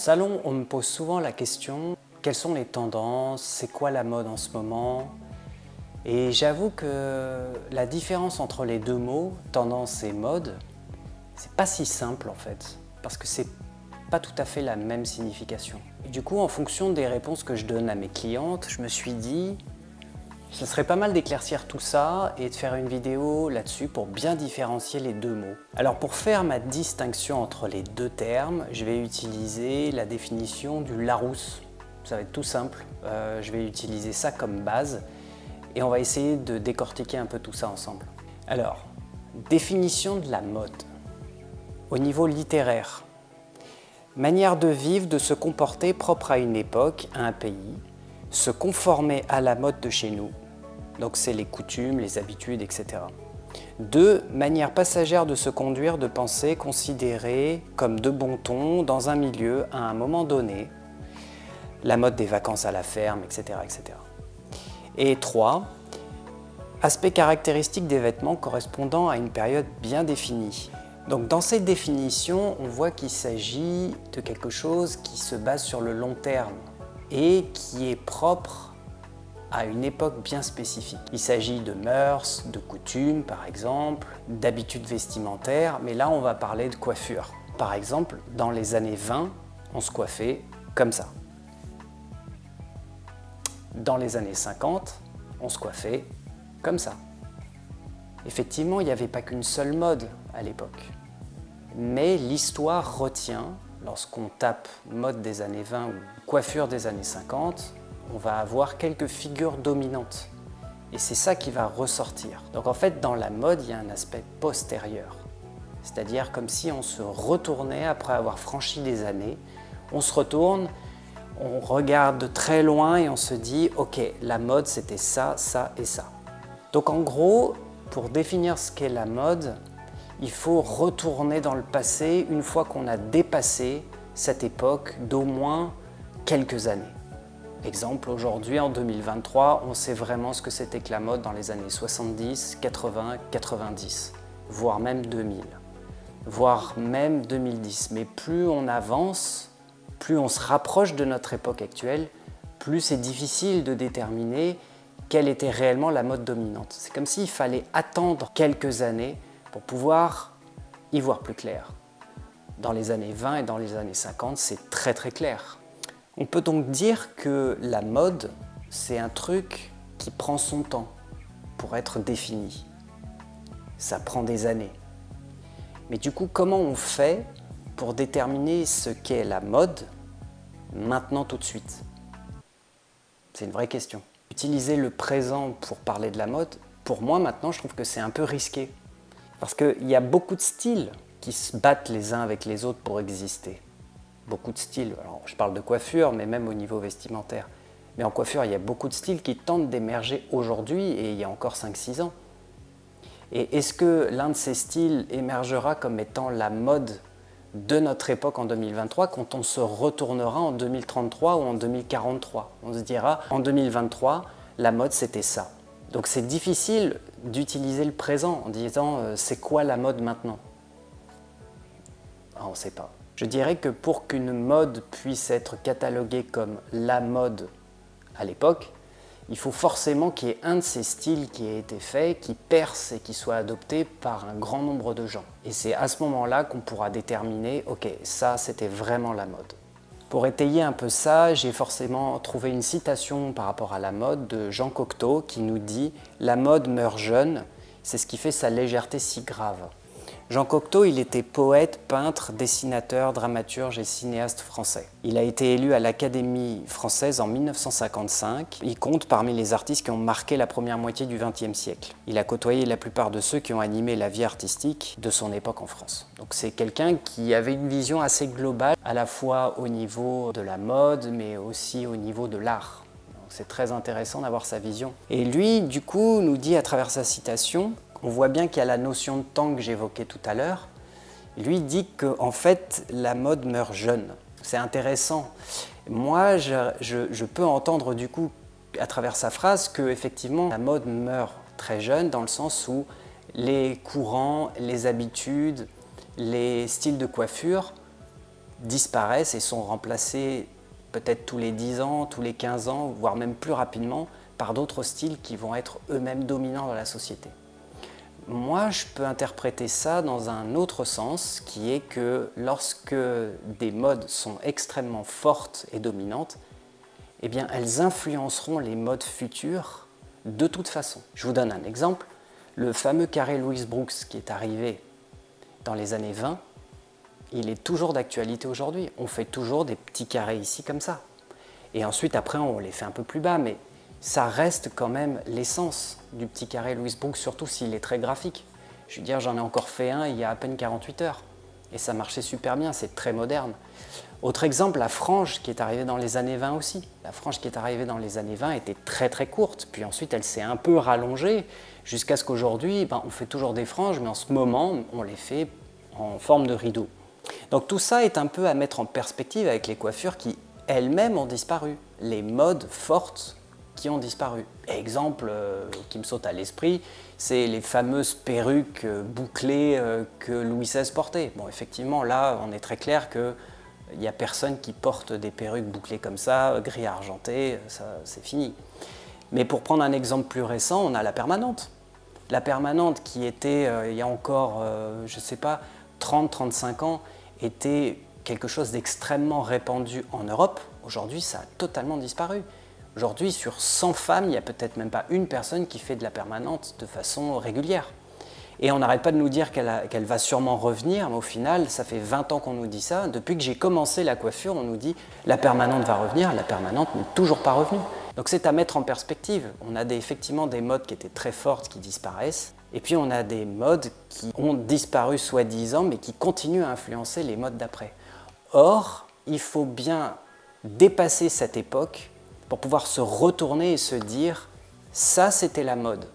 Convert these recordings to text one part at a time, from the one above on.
salon, on me pose souvent la question « Quelles sont les tendances? C'est quoi la mode en ce moment ?» Et j'avoue que la différence entre les deux mots, tendance et mode, c'est pas si simple en fait, parce que c'est pas tout à fait la même signification. Et du coup, en fonction des réponses que je donne à mes clientes, je me suis dit ce serait pas mal d'éclaircir tout ça et de faire une vidéo là-dessus pour bien différencier les deux mots. Alors pour faire ma distinction entre les deux termes, je vais utiliser la définition du Larousse. Ça va être tout simple, je vais utiliser ça comme base et on va essayer de décortiquer un peu tout ça ensemble. Alors, définition de la mode. Au niveau littéraire, manière de vivre, de se comporter propre à une époque, à un pays, se conformer à la mode de chez nous. Donc c'est les coutumes, les habitudes, etc. 2. Manière passagère de se conduire, de penser, considérée comme de bon ton dans un milieu à un moment donné. La mode des vacances à la ferme, etc. etc. Et 3. Aspect caractéristique des vêtements correspondant à une période bien définie. Donc dans cette définition, on voit qu'il s'agit de quelque chose qui se base sur le long terme et qui est propre à une époque bien spécifique. Il s'agit de mœurs, de coutumes par exemple, d'habitudes vestimentaires, mais là on va parler de coiffure. Par exemple, dans les années 20, on se coiffait comme ça. Dans les années 50, on se coiffait comme ça. Effectivement, il n'y avait pas qu'une seule mode à l'époque. Mais l'histoire retient, lorsqu'on tape mode des années 20 ou coiffure des années 50, on va avoir quelques figures dominantes. Et c'est ça qui va ressortir. Donc en fait, dans la mode, il y a un aspect postérieur. C'est-à-dire comme si on se retournait après avoir franchi des années. On se retourne, on regarde de très loin et on se dit « Ok, la mode, c'était ça, ça et ça ». Donc en gros, pour définir ce qu'est la mode, il faut retourner dans le passé une fois qu'on a dépassé cette époque d'au moins quelques années. Exemple, aujourd'hui, en 2023, on sait vraiment ce que c'était que la mode dans les années 70, 80, 90, voire même 2000, voire même 2010. Mais plus on avance, plus on se rapproche de notre époque actuelle, plus c'est difficile de déterminer quelle était réellement la mode dominante. C'est comme s'il fallait attendre quelques années pour pouvoir y voir plus clair. Dans les années 20 et dans les années 50, c'est très très clair. On peut donc dire que la mode, c'est un truc qui prend son temps pour être défini. Ça prend des années. Mais du coup, comment on fait pour déterminer ce qu'est la mode maintenant tout de suite? C'est une vraie question. Utiliser le présent pour parler de la mode, pour moi maintenant, je trouve que c'est un peu risqué. Parce qu'il y a beaucoup de styles qui se battent les uns avec les autres pour exister. Beaucoup de styles. Alors, je parle de coiffure, mais même au niveau vestimentaire. Mais en coiffure, il y a beaucoup de styles qui tentent d'émerger aujourd'hui et il y a encore 5-6 ans. Et est-ce que l'un de ces styles émergera comme étant la mode de notre époque en 2023 quand on se retournera en 2033 ou en 2043? On se dira, en 2023, la mode c'était ça. Donc c'est difficile d'utiliser le présent en disant c'est quoi la mode maintenant? Ah, on ne sait pas. Je dirais que pour qu'une mode puisse être cataloguée comme la mode à l'époque, il faut forcément qu'il y ait un de ces styles qui ait été fait, qui perce et qui soit adopté par un grand nombre de gens. Et c'est à ce moment-là qu'on pourra déterminer, ok, ça c'était vraiment la mode. Pour étayer un peu ça, j'ai forcément trouvé une citation par rapport à la mode de Jean Cocteau qui nous dit « La mode meurt jeune, c'est ce qui fait sa légèreté si grave ». Jean Cocteau, il était poète, peintre, dessinateur, dramaturge et cinéaste français. Il a été élu à l'Académie française en 1955. Il compte parmi les artistes qui ont marqué la première moitié du XXe siècle. Il a côtoyé la plupart de ceux qui ont animé la vie artistique de son époque en France. Donc c'est quelqu'un qui avait une vision assez globale, à la fois au niveau de la mode, mais aussi au niveau de l'art. C'est très intéressant d'avoir sa vision. Et lui, du coup, nous dit à travers sa citation, on voit bien qu'il y a la notion de temps que j'évoquais tout à l'heure. Lui dit qu'en fait, la mode meurt jeune. C'est intéressant. Moi, je peux entendre du coup, à travers sa phrase, que effectivement, la mode meurt très jeune, dans le sens où les courants, les habitudes, les styles de coiffure disparaissent et sont remplacés peut-être tous les 10 ans, tous les 15 ans, voire même plus rapidement, par d'autres styles qui vont être eux-mêmes dominants dans la société. Moi, je peux interpréter ça dans un autre sens, qui est que lorsque des modes sont extrêmement fortes et dominantes, eh bien, elles influenceront les modes futurs de toute façon. Je vous donne un exemple. Le fameux carré Louise Brooks qui est arrivé dans les années 20, il est toujours d'actualité aujourd'hui. On fait toujours des petits carrés ici comme ça. Et ensuite, après, on les fait un peu plus bas, mais ça reste quand même l'essence du petit carré Louise Brooks, surtout s'il est très graphique. Je veux dire, j'en ai encore fait un il y a à peine 48 heures. Et ça marchait super bien, c'est très moderne. Autre exemple, la frange qui est arrivée dans les années 20 aussi. La frange qui est arrivée dans les années 20 était très très courte, puis ensuite elle s'est un peu rallongée, jusqu'à ce qu'aujourd'hui, on fait toujours des franges, mais en ce moment, on les fait en forme de rideau. Donc tout ça est un peu à mettre en perspective avec les coiffures qui elles-mêmes ont disparu. Les modes fortes qui ont disparu. Exemple qui me saute à l'esprit, c'est les fameuses perruques bouclées que Louis XVI portait. Bon, effectivement, là, on est très clair qu'il n'y a personne qui porte des perruques bouclées comme ça, gris argenté, ça, c'est fini. Mais pour prendre un exemple plus récent, on a la permanente. La permanente qui était, il y a encore, je ne sais pas, 30-35 ans, était quelque chose d'extrêmement répandu en Europe. Aujourd'hui, ça a totalement disparu. Aujourd'hui, sur 100 femmes, il n'y a peut-être même pas une personne qui fait de la permanente de façon régulière. Et on n'arrête pas de nous dire qu'elle va sûrement revenir, mais au final, ça fait 20 ans qu'on nous dit ça. Depuis que j'ai commencé la coiffure, on nous dit la permanente va revenir, la permanente n'est toujours pas revenue. Donc c'est à mettre en perspective. On a effectivement des modes qui étaient très fortes qui disparaissent, et puis on a des modes qui ont disparu soi-disant, mais qui continuent à influencer les modes d'après. Or, il faut bien dépasser cette époque pour pouvoir se retourner et se dire « ça, c'était la mode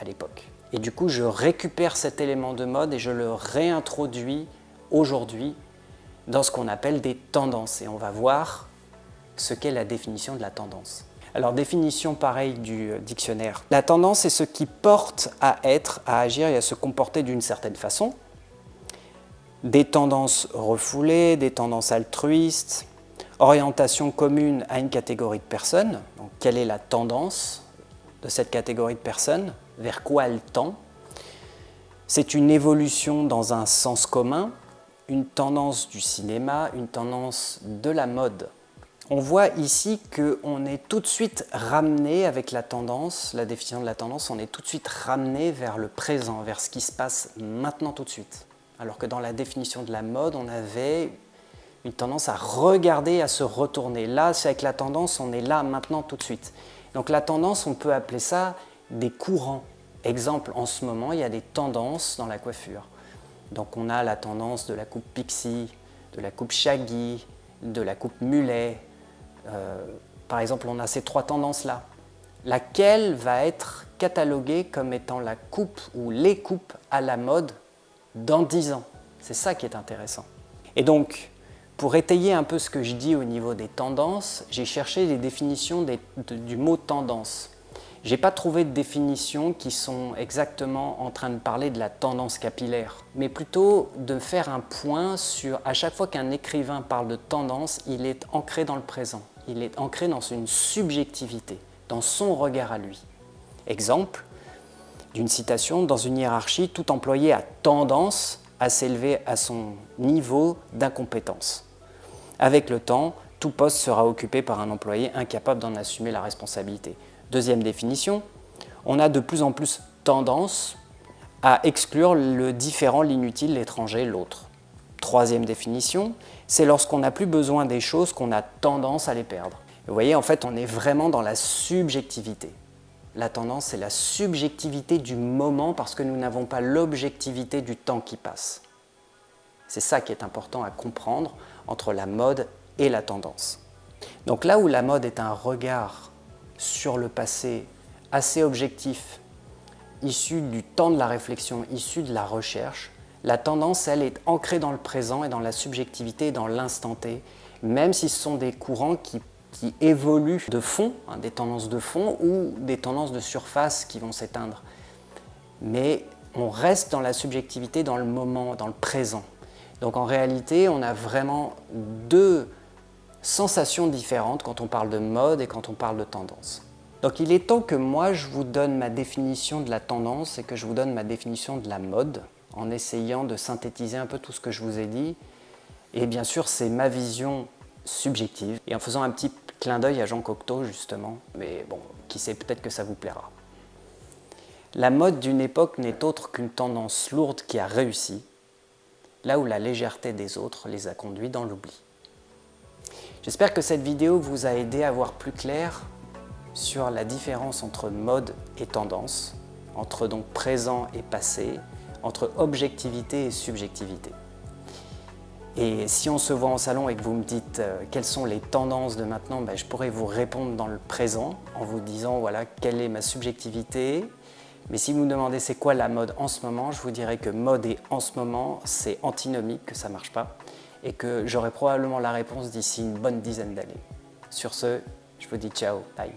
à l'époque ». Et du coup, je récupère cet élément de mode et je le réintroduis aujourd'hui dans ce qu'on appelle des tendances. Et on va voir ce qu'est la définition de la tendance. Alors, définition pareille du dictionnaire. La tendance, c'est ce qui porte à être, à agir et à se comporter d'une certaine façon. Des tendances refoulées, des tendances altruistes, orientation commune à une catégorie de personnes. Donc, quelle est la tendance de cette catégorie de personnes? Vers quoi elle tend? C'est une évolution dans un sens commun, une tendance du cinéma, une tendance de la mode. On voit ici qu'on est tout de suite ramené avec la tendance, la définition de la tendance, on est tout de suite ramené vers le présent, vers ce qui se passe maintenant tout de suite. Alors que dans la définition de la mode, on avait une tendance à regarder, à se retourner. Là, c'est avec la tendance, on est là, maintenant, tout de suite. Donc la tendance, on peut appeler ça des courants. Exemple, en ce moment, il y a des tendances dans la coiffure. Donc on a la tendance de la coupe pixie, de la coupe shaggy, de la coupe mulet. Par exemple, on a ces trois tendances-là. Laquelle va être cataloguée comme étant la coupe ou les coupes à la mode dans 10 ans? C'est ça qui est intéressant. Et donc, pour étayer un peu ce que je dis au niveau des tendances, j'ai cherché les définitions du mot tendance. Je n'ai pas trouvé de définitions qui sont exactement en train de parler de la tendance capillaire, mais plutôt de faire un point sur, à chaque fois qu'un écrivain parle de tendance, il est ancré dans le présent, il est ancré dans une subjectivité, dans son regard à lui. Exemple d'une citation, dans une hiérarchie, tout employé a tendance à s'élever à son niveau d'incompétence. Avec le temps, tout poste sera occupé par un employé incapable d'en assumer la responsabilité. Deuxième définition, on a de plus en plus tendance à exclure le différent, l'inutile, l'étranger, l'autre. Troisième définition, c'est lorsqu'on n'a plus besoin des choses qu'on a tendance à les perdre. Vous voyez, en fait, on est vraiment dans la subjectivité. La tendance, c'est la subjectivité du moment parce que nous n'avons pas l'objectivité du temps qui passe. C'est ça qui est important à comprendre entre la mode et la tendance. Donc là où la mode est un regard sur le passé assez objectif, issu du temps de la réflexion, issu de la recherche, la tendance, elle, est ancrée dans le présent et dans la subjectivité, dans l'instant T, même si ce sont des courants qui évoluent de fond, des tendances de fond ou des tendances de surface qui vont s'éteindre. Mais on reste dans la subjectivité, dans le moment, dans le présent. Donc en réalité, on a vraiment deux sensations différentes quand on parle de mode et quand on parle de tendance. Donc il est temps que moi je vous donne ma définition de la tendance et que je vous donne ma définition de la mode, en essayant de synthétiser un peu tout ce que je vous ai dit. Et bien sûr, c'est ma vision subjective, et en faisant un petit clin d'œil à Jean Cocteau justement, mais bon, qui sait, peut-être que ça vous plaira. La mode d'une époque n'est autre qu'une tendance lourde qui a réussi, là où la légèreté des autres les a conduits dans l'oubli. J'espère que cette vidéo vous a aidé à voir plus clair sur la différence entre mode et tendance, entre donc présent et passé, entre objectivité et subjectivité. Et si on se voit en salon et que vous me dites quelles sont les tendances de maintenant, je pourrais vous répondre dans le présent en vous disant voilà quelle est ma subjectivité. Mais si vous me demandez c'est quoi la mode en ce moment, je vous dirais que mode et en ce moment, c'est antinomique, que ça ne marche pas, et que j'aurai probablement la réponse d'ici une bonne dizaine d'années. Sur ce, je vous dis ciao, bye.